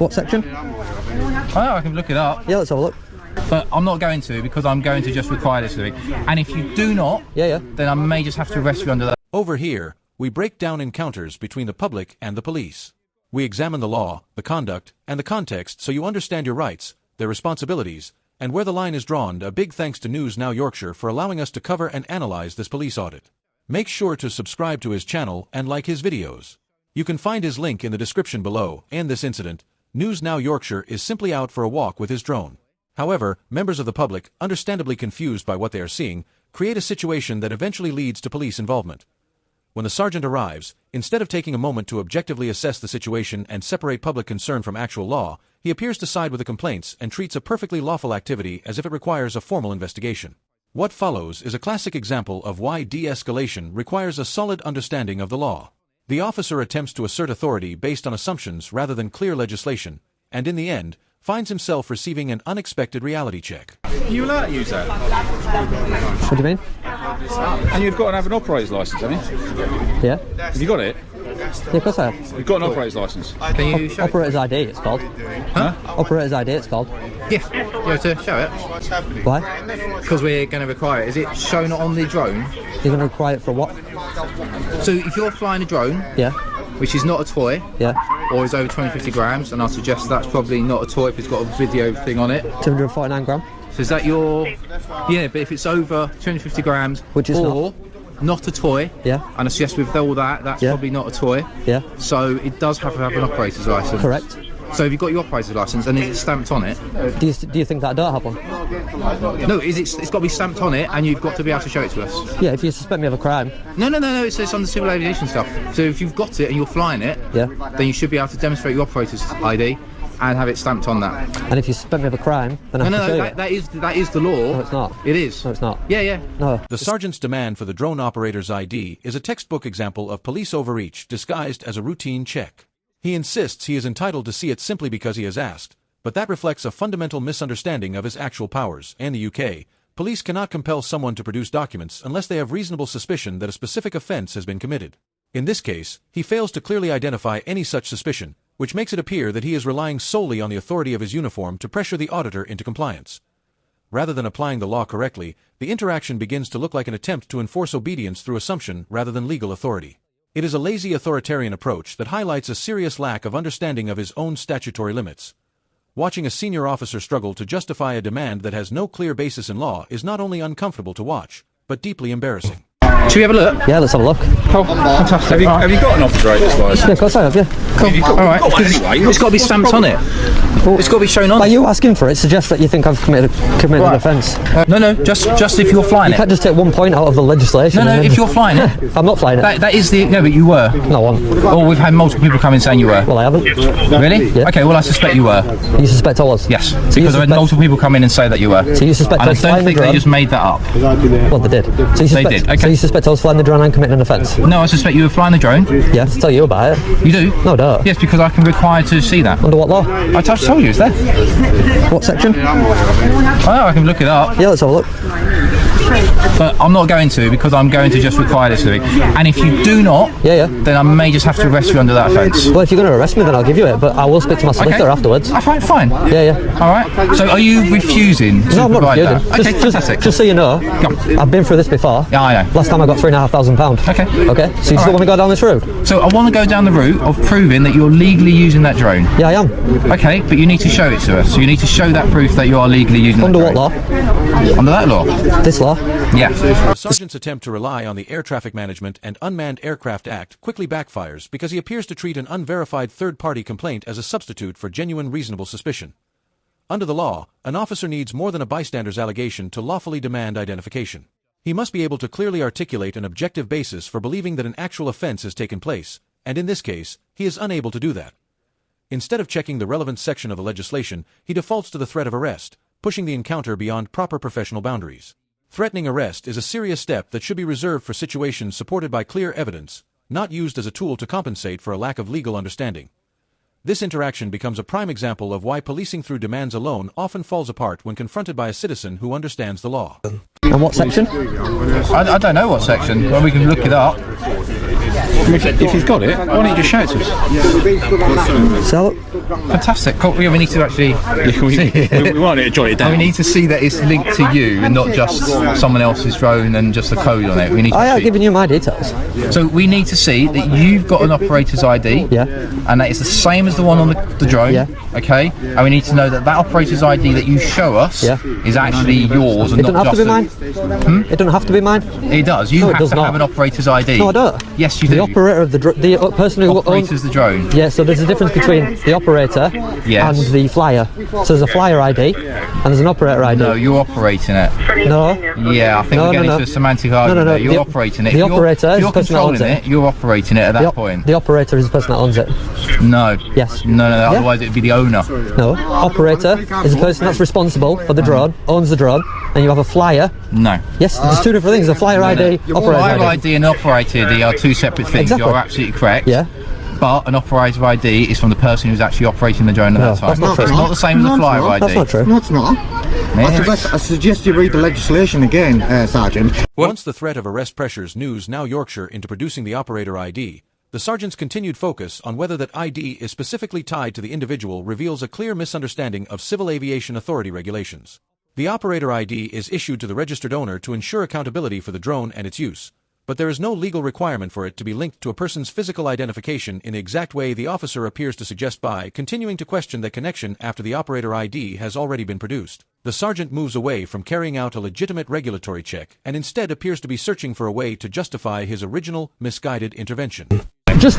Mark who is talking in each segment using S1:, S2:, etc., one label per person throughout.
S1: What section?
S2: I can look it up.
S1: Yeah, let's have a look.
S2: But I'm not going to, because I'm going to just require this of you. And if you do not, then I may just have to arrest you under that.
S3: Over here, we break down encounters between the public and the police. We examine the law, the conduct, and the context so you understand your rights, their responsibilities, and where the line is drawn. A big thanks to News Now Yorkshire for allowing us to cover and analyze this police audit. Make sure to subscribe to his channel and like his videos. You can find his link in the description below. In this incident, News Now Yorkshire is simply out for a walk with his drone. However, members of the public, understandably confused by what they are seeing, create a situation that eventually leads to police involvement. When the sergeant arrives, instead of taking a moment to objectively assess the situation and separate public concern from actual law, he appears to side with the complaints and treats a perfectly lawful activity as if it requires a formal investigation. What follows is a classic example of why de-escalation requires a solid understanding of the law. The officer attempts to assert authority based on assumptions rather than clear legislation, and in the end, finds himself receiving an unexpected reality check.
S4: Are you allowed to use that?
S1: What do you mean?
S4: And you've got to have an operator's licence, haven't you?
S1: Yeah.
S4: Have you got it?
S1: Yeah, of course I have.
S4: You've got an operator's licence?
S2: Can you show
S1: Operator's ID, it's called.
S2: Huh?
S1: Operator's ID, it's called.
S2: Yeah, you have to show it.
S1: Why?
S2: Because we're going to require it. Is it shown on the drone?
S1: You're going to require it for what?
S2: So if you're flying a drone,
S1: Yeah.
S2: which is not a toy,
S1: Yeah.
S2: or is over 250 grams, and I suggest that's probably not a toy if it's got a video thing on it.
S1: 249 gram.
S2: So is that your... Yeah, but if it's over 250 grams,
S1: Which is
S2: not a toy,
S1: Yeah.
S2: and I suggest with all that, that's probably not a toy.
S1: Yeah.
S2: So it does have to have an operator's licence.
S1: Correct.
S2: So have you got your operator's licence, and is it stamped on it?
S1: Do you think that I don't have one?
S2: No, it's got to be stamped on it, and you've got to be able to show it to us.
S1: Yeah, if you suspect me of a crime.
S2: No, it says on the civil aviation stuff. So if you've got it and you're flying it,
S1: Yeah.
S2: then you should be able to demonstrate your operator's ID and have it stamped on that.
S1: And if you suspect me of a crime, then I have to show you.
S2: That is the law.
S1: No, it's not.
S2: It is.
S1: No, it's not.
S2: Yeah.
S1: No.
S3: The sergeant's demand for the drone operator's ID is a textbook example of police overreach disguised as a routine check. He insists he is entitled to see it simply because he has asked, but that reflects a fundamental misunderstanding of his actual powers. In the UK, police cannot compel someone to produce documents unless they have reasonable suspicion that a specific offence has been committed. In this case, he fails to clearly identify any such suspicion, which makes it appear that he is relying solely on the authority of his uniform to pressure the auditor into compliance. Rather than applying the law correctly, the interaction begins to look like an attempt to enforce obedience through assumption rather than legal authority. It is a lazy authoritarian approach that highlights a serious lack of understanding of his own statutory limits. Watching a senior officer struggle to justify a demand that has no clear basis in law is not only uncomfortable to watch, but deeply embarrassing.
S2: Should we have a look?
S1: Yeah, let's have a look.
S2: Oh, fantastic.
S4: Have you got an operator's licence?
S1: Yeah, of course I have, yeah.
S2: Cool. Alright,
S4: anyway.
S2: it's got to be stamped on it.
S1: Well,
S2: It's got to be shown on
S1: by
S2: it.
S1: you asking for it suggests that you think I've committed an offence.
S2: No, just if you're flying
S1: You
S2: it.
S1: can't just take one point out of the legislation.
S2: No, if you're flying it.
S1: I'm not flying it.
S2: That is the... No, but you were.
S1: No, I'm.
S2: Or we've had multiple people come in saying you were.
S1: Well, I haven't.
S2: Really?
S1: Yeah.
S2: Okay, well I suspect you were.
S1: You suspect I was?
S2: Yes,
S1: So you
S2: because I've had
S1: suspect-
S2: multiple people come in and say that you were.
S1: So you suspect
S2: and
S1: I
S2: I
S1: was
S2: don't
S1: flying the
S2: think they
S1: drone?
S2: just made that up.
S1: Well, they did. So you suspect,
S2: did, okay.
S1: So you suspect I was flying the drone and committing an offence?
S2: No, I suspect you were flying the drone.
S1: Yeah, to tell you about it.
S2: You do?
S1: No, don't.
S2: Yes, because I can require to see that.
S1: Under what law?
S2: I just told you, it's there.
S1: What section?
S2: I can look it up.
S1: Yeah, let's have a look.
S2: But I'm not going to, because I'm going to just require this of you. And if you do not, then I may just have to arrest you under that offence.
S1: Well, if you're going to arrest me, then I'll give you it, but I will speak to my solicitor afterwards.
S2: Fine.
S1: Yeah.
S2: Alright, so are you refusing to
S1: No, I'm not
S2: provide
S1: refusing.
S2: that? Okay, fantastic.
S1: Just so you know, I've been through this before.
S2: Yeah, I know.
S1: Last time I got £3,500. Okay, so you still want to go down this route?
S2: So I want to go down the route of proving that you're legally using that drone.
S1: Yeah, I am.
S2: Okay, but you need to show it to us. So you need to show that proof that you are legally using
S1: Under
S2: that
S1: what
S2: drone.
S1: law?
S2: Under that law.
S1: This law?
S2: Yeah.
S3: The sergeant's attempt to rely on the Air Traffic Management and Unmanned Aircraft Act quickly backfires because he appears to treat an unverified third-party complaint as a substitute for genuine reasonable suspicion. Under the law, an officer needs more than a bystander's allegation to lawfully demand identification. He must be able to clearly articulate an objective basis for believing that an actual offense has taken place, and in this case, he is unable to do that. Instead of checking the relevant section of the legislation, he defaults to the threat of arrest, pushing the encounter beyond proper professional boundaries. Threatening arrest is a serious step that should be reserved for situations supported by clear evidence, not used as a tool to compensate for a lack of legal understanding. This interaction becomes a prime example of why policing through demands alone often falls apart when confronted by a citizen who understands the law.
S1: And what section?
S2: I don't know what section. Well, we can look it up.
S4: If you've got it, why don't you just show it to us?
S1: So,
S2: Fantastic. Cool. We need to actually.
S4: we want it to jot it down.
S2: We need to see that it's linked to you and not just someone else's drone and just a code on it. We need. To
S1: I have given you my details.
S2: So we need to see that you've got an operator's ID.
S1: Yeah.
S2: And that it's the same as the one on the drone.
S1: Yeah.
S2: Okay. And we need to know that operator's ID that you show us is actually yours and
S1: It doesn't
S2: not
S1: have
S2: just
S1: to be mine. It doesn't have to be mine.
S2: It does. You
S1: No, it
S2: have
S1: does
S2: to
S1: not.
S2: have an operator's ID.
S1: No, I don't.
S2: Yes, you
S1: The
S2: do.
S1: operator of the person who
S2: Operator's the drone.
S1: Yeah, so there's a difference between the operator
S2: Yes.
S1: and the flyer. So there's a flyer ID and there's an operator ID.
S2: No, you're operating it.
S1: No.
S2: Yeah, I think
S1: No,
S2: we're getting
S1: no,
S2: into a semantic argument.
S1: no.
S2: There. You're operating it.
S1: The
S2: If you're-
S1: operator
S2: if
S1: is
S2: you're
S1: the person that owns
S2: controlling
S1: it.
S2: it. You're operating it at that point.
S1: The operator is the person that owns it.
S2: No.
S1: Yes.
S2: No. Otherwise, it'd be the owner.
S1: No. Operator is the person that's responsible for the drone, owns the drone, and you have a flyer.
S2: No.
S1: Yes, there's two different things. A flyer ID, operator
S2: Flyer
S1: ID.
S2: ID and operator ID are two separate things.
S1: Exactly.
S2: You're absolutely correct.
S1: Yeah.
S2: But an operator ID is from the person who's actually operating the drone at that time.
S1: that's not true.
S2: It's not the same as a flyer ID.
S1: That's not true.
S5: No, it's not. I suggest you read the legislation again, Sergeant.
S3: Once the threat of arrest pressures News Now Yorkshire into producing the operator ID, the sergeant's continued focus on whether that ID is specifically tied to the individual reveals a clear misunderstanding of Civil Aviation Authority regulations. The operator ID is issued to the registered owner to ensure accountability for the drone and its use, but there is no legal requirement for it to be linked to a person's physical identification in the exact way the officer appears to suggest by continuing to question that connection after the operator ID has already been produced. The sergeant moves away from carrying out a legitimate regulatory check and instead appears to be searching for a way to justify his original misguided intervention.
S1: Just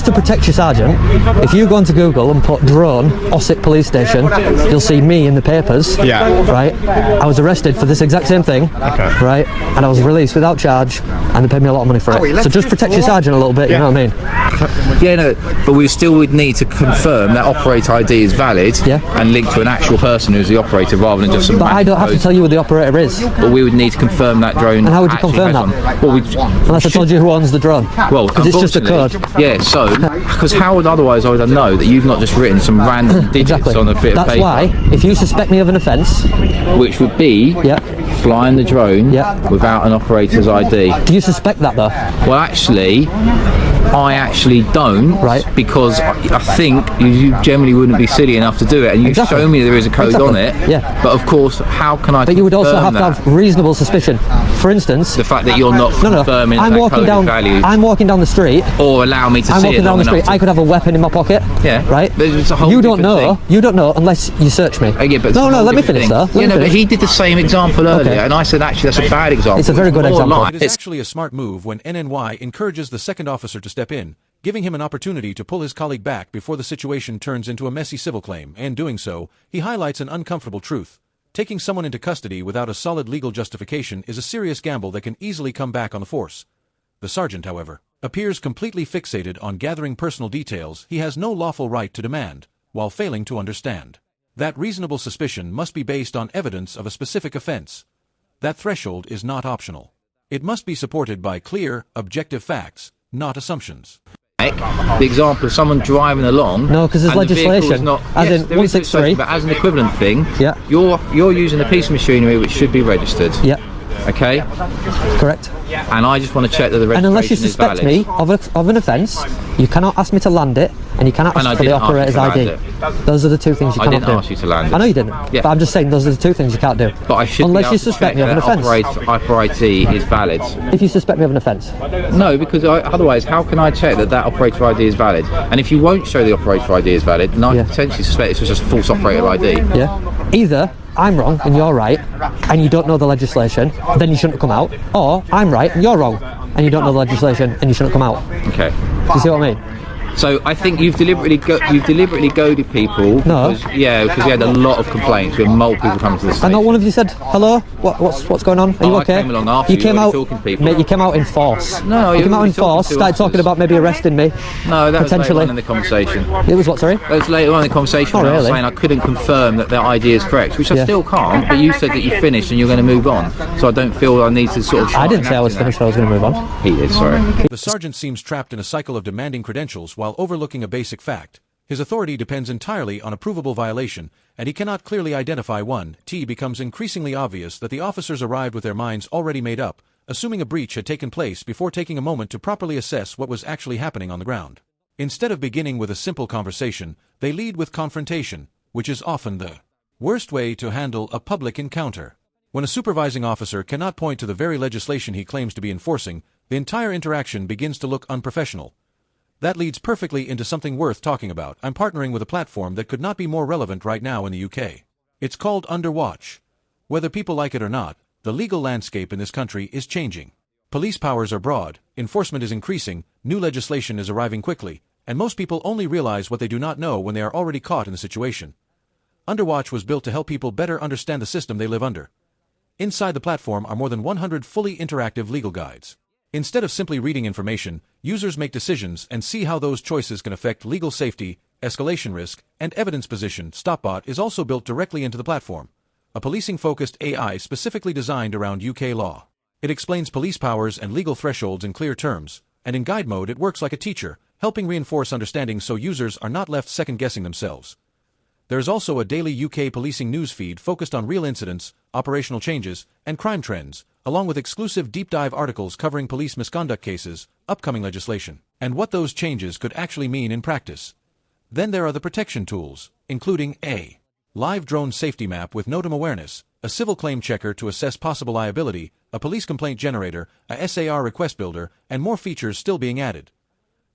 S1: to protect you, Sergeant, if you go onto Google and put drone Ossett police station, you'll see me in the papers.
S4: Yeah.
S1: Right? I was arrested for this exact same thing.
S4: Okay.
S1: Right? And I was released without charge, and they paid me a lot of money for it. So just protect your Sergeant a little bit, you know what I mean?
S2: Yeah, no, but we still would need to confirm that operator ID is valid and linked to an actual person who's the operator rather than just some.
S1: But I don't have to tell you who the operator is.
S2: But we would need to confirm that drone.
S1: And how would you
S2: actually
S1: confirm
S2: has
S1: that?
S2: one. Well,
S1: Unless I told you who owns the drone.
S2: Well,
S1: because it's just a code.
S2: Yeah, so because how would otherwise I would know that you've not just written some random digits on a bit of
S1: That's
S2: paper?
S1: why, if you suspect me of an offence,
S2: which would be flying the drone without an operator's ID.
S1: Do you suspect that though?
S2: Well, actually, I actually don't, right? Because I think you generally wouldn't be silly enough to do it, and you show me there is a code on it.
S1: Yeah.
S2: But of course, how can I?
S1: But you would also have
S2: confirm
S1: to have reasonable suspicion. For instance,
S2: the fact that you're not confirming
S1: I'm
S2: that
S1: walking
S2: code
S1: down.
S2: value,
S1: I'm walking down the street.
S2: or allow me to
S1: I'm
S2: see
S1: walking
S2: it
S1: down
S2: long
S1: the street.
S2: enough
S1: I could have a weapon in my pocket.
S2: Yeah.
S1: Right.
S2: But it's a whole
S1: You don't
S2: different
S1: know.
S2: thing.
S1: You don't know unless you search me.
S2: Yeah, but
S1: no. Let me
S2: different
S1: finish,
S2: thing.
S1: though. Let me
S2: But
S1: finish.
S2: he did the same example earlier, and I said actually that's a bad example.
S1: It's a very good
S2: more
S1: example.
S2: like-
S3: It is actually a smart move when NNY encourages the second officer to step in, giving him an opportunity to pull his colleague back before the situation turns into a messy civil claim, and doing so, he highlights an uncomfortable truth. Taking someone into custody without a solid legal justification is a serious gamble that can easily come back on the force. The sergeant, however, appears completely fixated on gathering personal details he has no lawful right to demand, while failing to understand that reasonable suspicion must be based on evidence of a specific offense. That threshold is not optional. It must be supported by clear, objective facts, not assumptions.
S2: The example of someone driving along.
S1: No, because there's
S2: and the vehicle is
S1: legislation.
S2: Not,
S1: As
S2: yes,
S1: in
S2: there is
S1: 163.
S2: legislation, but as an equivalent thing,
S1: Yeah.
S2: you're using a piece of machinery which should be registered.
S1: Yeah.
S2: Okay.
S1: Correct.
S2: And I just want to check that the registration
S1: And unless you
S2: is
S1: suspect
S2: valid.
S1: me of an offence, you cannot ask me to land it, and you cannot
S2: And I
S1: ask for the
S2: didn't ask you
S1: operator's
S2: to land
S1: ID.
S2: it.
S1: Those are the two things you
S2: I
S1: cannot
S2: didn't
S1: do.
S2: ask you to land it.
S1: I know you didn't.
S2: Yeah.
S1: But I'm just saying those are the two things you can't do.
S2: But I should
S1: unless
S2: be able
S1: you
S2: to
S1: suspect
S2: check
S1: me of an
S2: that
S1: offence.
S2: operator is valid.
S1: If you suspect me of an offence.
S2: No, because otherwise, how can I check that operator ID is valid? And if you won't show the operator ID is valid, then I potentially suspect it's just a false operator ID.
S1: Yeah. Either I'm wrong and you're right, and you don't know the legislation, then you shouldn't come out. Or I'm right and you're wrong, and you don't know the legislation, and you shouldn't come out.
S2: Okay.
S1: Do you see what I mean?
S2: So I think you've deliberately goaded people.
S1: No.
S2: Because we had a lot of complaints. We had multiple people coming to the station.
S1: And not one of you said hello. What's going on? Are you okay?
S2: I came along after you
S1: came
S2: were
S1: out.
S2: talking to people.
S1: Mate, you came out in force.
S2: No,
S1: you
S2: you
S1: came out
S2: were
S1: in force.
S2: talking to
S1: Started talking
S2: officers.
S1: about maybe arresting me.
S2: No, that was later
S1: potentially
S2: on in the conversation.
S1: It was what? Sorry.
S2: That was later on in the conversation
S1: Oh,
S2: when I was
S1: really?
S2: saying I couldn't confirm that their ID is correct, which I still can't. But you said that you finished and you're going to move on. So I don't feel I need to sort of.
S1: I didn't say I was finished. I was going to move on.
S2: He did. Sorry.
S3: The sergeant seems trapped in a cycle of demanding credentials while overlooking a basic fact. His authority depends entirely on a provable violation, and he cannot clearly identify one. It becomes increasingly obvious that the officers arrived with their minds already made up, assuming a breach had taken place before taking a moment to properly assess what was actually happening on the ground. Instead of beginning with a simple conversation, they lead with confrontation, which is often the worst way to handle a public encounter. When a supervising officer cannot point to the very legislation he claims to be enforcing, the entire interaction begins to look unprofessional. That leads perfectly into something worth talking about. I'm partnering with a platform that could not be more relevant right now in the UK. It's called Underwatch. Whether people like it or not, the legal landscape in this country is changing. Police powers are broad, enforcement is increasing, new legislation is arriving quickly, and most people only realize what they do not know when they are already caught in the situation. Underwatch was built to help people better understand the system they live under. Inside the platform are more than 100 fully interactive legal guides. Instead of simply reading information, users make decisions and see how those choices can affect legal safety, escalation risk, and evidence position. StopBot is also built directly into the platform, a policing-focused AI specifically designed around UK law. It explains police powers and legal thresholds in clear terms, and in guide mode it works like a teacher, helping reinforce understanding so users are not left second-guessing themselves. There is also a daily UK policing news feed focused on real incidents, operational changes, and crime trends, along with exclusive deep-dive articles covering police misconduct cases, upcoming legislation, and what those changes could actually mean in practice. Then there are the protection tools, including a live drone safety map with NOTAM awareness, a civil claim checker to assess possible liability, a police complaint generator, a SAR request builder, and more features still being added.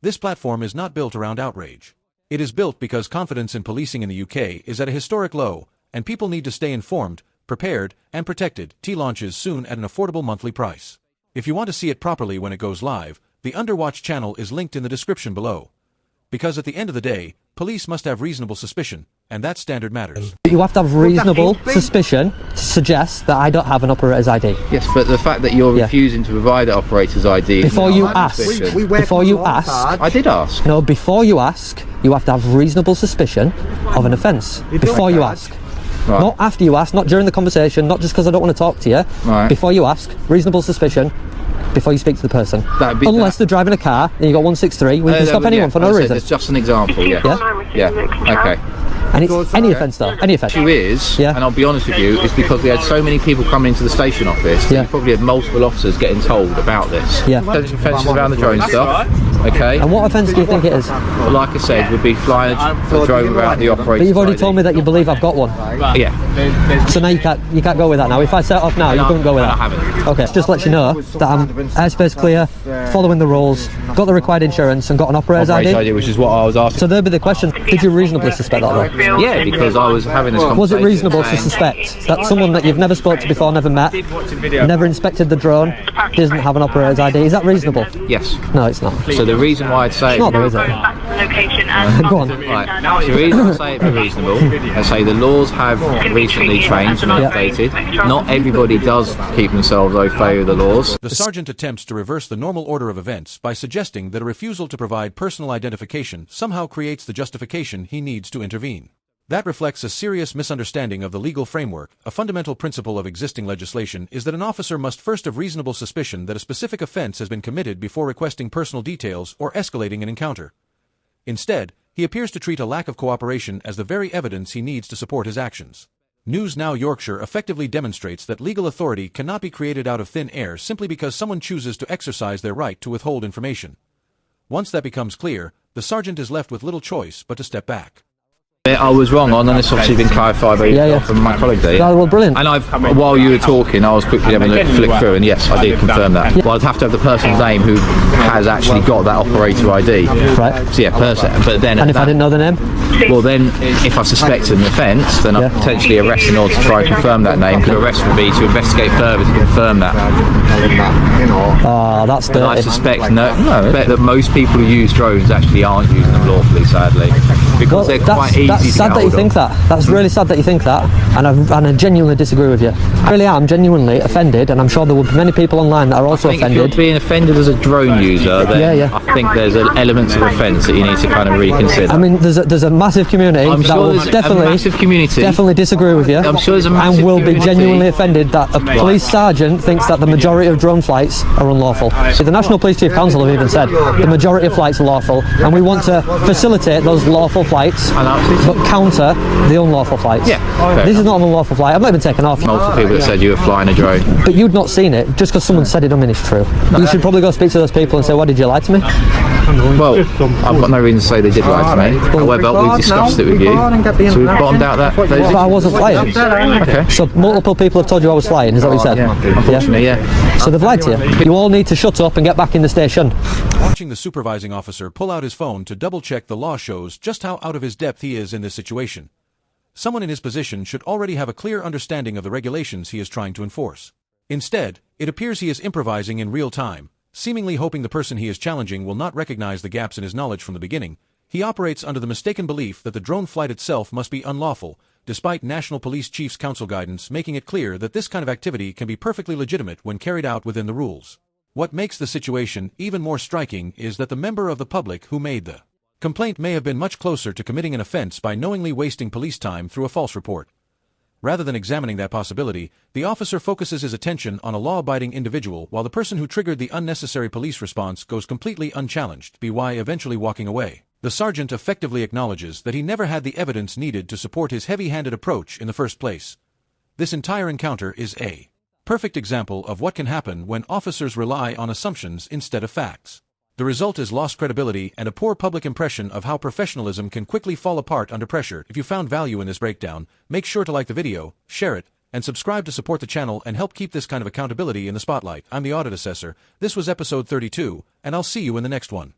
S3: This platform is not built around outrage. It is built because confidence in policing in the UK is at a historic low, and people need to stay informed, prepared, and protected. T launches soon at an affordable monthly price. If you want to see it properly when it goes live, the Underwatch channel is linked in the description below. Because at the end of the day, police must have reasonable suspicion, and that standard matters.
S1: You have to have reasonable suspicion to suggest that I don't have an operator's ID.
S2: Yes, but the fact that you're refusing to provide the operator's ID...
S1: Before you ask. Before you ask.
S2: I did ask.
S1: No, before you ask, you have to have reasonable suspicion of an offence. Before you ask.
S2: Right.
S1: Not after you ask, not during the conversation, not just because I don't want to talk to you.
S2: Right.
S1: Before you ask, reasonable suspicion before you speak to the person. Unless they're driving a car and you've got 163, we can stop anyone for no reason.
S2: It's just an example, yeah. Okay.
S1: And it's any offence though, any offence.
S2: The issue is, and I'll be honest with you, is because we had so many people coming into the station office, you probably had multiple officers getting told about this.
S1: Yeah.
S2: Potential offences around the drone stuff, okay?
S1: And what offence do you think it is?
S2: Well, like I said, would be flying a drone without the operator.
S1: But you've already told me that you believe I've got one.
S2: Yeah.
S1: So now you can't go with that now. If I set off now, you couldn't go with that.
S2: I haven't.
S1: Okay, just let you know that I'm airspace clear, following the rules, got the required insurance and got an operator's ID.
S2: Which is what I was asking.
S1: So there'd be the question, did you reasonably suspect that though?
S2: Yeah, because I was having this conversation.
S1: Was it reasonable to suspect that someone that you've never spoke to before, never met, never inspected the drone, doesn't have an operator's ID? Is that reasonable?
S2: Yes.
S1: No, it's not.
S2: So the reason why I'd say...
S1: It's not though, is it? Go on.
S2: Right. The reason I say it's reasonable, I say the laws have recently changed and updated. Not everybody does keep themselves au fait with the laws.
S3: The sergeant attempts to reverse the normal order of events by suggesting that a refusal to provide personal identification somehow creates the justification he needs to intervene. That reflects a serious misunderstanding of the legal framework. A fundamental principle of existing legislation is that an officer must first have reasonable suspicion that a specific offense has been committed before requesting personal details or escalating an encounter. Instead, he appears to treat a lack of cooperation as the very evidence he needs to support his actions. News Now Yorkshire effectively demonstrates that legal authority cannot be created out of thin air simply because someone chooses to exercise their right to withhold information. Once that becomes clear, the sergeant is left with little choice but to step back.
S2: I was wrong on, and it's obviously been clarified from my colleague there.
S1: Oh, well, brilliant.
S2: And while you were talking, I was quickly having a flick through, and yes, I did confirm that. Well, I'd have to have the person's name who has actually got that operator ID.
S1: Right.
S2: So yeah, person. But then,
S1: and if I didn't know the name?
S2: Well, then, if I suspected an offence, then I'd potentially arrest in order to try and confirm that name. Because arrest would be to investigate further to confirm that.
S1: Oh, that's dirty.
S2: And I suspect that most people who use drones actually aren't using them lawfully, sadly, because they're quite easy.
S1: That's sad that you think that. That's really sad that you think that, and I genuinely disagree with you. I really am genuinely offended, and I'm sure there will be many people online that are also offended.
S2: If you're being offended as a drone user, then I think there's elements of offence that you need to kind of reconsider.
S1: I mean, there's a massive community that will definitely disagree with you.
S2: I'm sure there's a massive
S1: and will be
S2: community.
S1: genuinely offended that a police sergeant thinks that the majority of drone flights are unlawful. So the National Police Chief Council have even said the majority of flights are lawful, and we want to facilitate those lawful flights,
S2: Analysis.
S1: but counter the unlawful flights.
S2: Yeah, fair
S1: This is
S2: enough.
S1: not an unlawful flight. I've not even taken off.
S2: Multiple people that said you were flying a drone.
S1: But you'd not seen it. Just because someone said it doesn't mean it's true. You should probably go speak to those people and say, why did you lie to me?
S2: Well, I've got no reason to say they did lie to me. However, we've discussed it with you, so we've bottomed out that.
S1: But I wasn't flying.
S2: Okay.
S1: So multiple people have told you I was flying, is that what you said?
S2: Yeah, unfortunately, yeah.
S1: So they've lied to you. You all need to shut up and get back in the station.
S3: Watching the supervising officer pull out his phone to double-check the law shows just how out of his depth he is in this situation. Someone in his position should already have a clear understanding of the regulations he is trying to enforce. Instead, it appears he is improvising in real time, seemingly hoping the person he is challenging will not recognize the gaps in his knowledge from the beginning. He operates under the mistaken belief that the drone flight itself must be unlawful, despite National Police Chief's Council guidance making it clear that this kind of activity can be perfectly legitimate when carried out within the rules. What makes the situation even more striking is that the member of the public who made the complaint may have been much closer to committing an offense by knowingly wasting police time through a false report. Rather than examining that possibility, the officer focuses his attention on a law-abiding individual while the person who triggered the unnecessary police response goes completely unchallenged, by eventually walking away. The sergeant effectively acknowledges that he never had the evidence needed to support his heavy-handed approach in the first place. This entire encounter is a perfect example of what can happen when officers rely on assumptions instead of facts. The result is lost credibility and a poor public impression of how professionalism can quickly fall apart under pressure. If you found value in this breakdown, make sure to like the video, share it, and subscribe to support the channel and help keep this kind of accountability in the spotlight. I'm the Audit Assessor, this was episode 32, and I'll see you in the next one.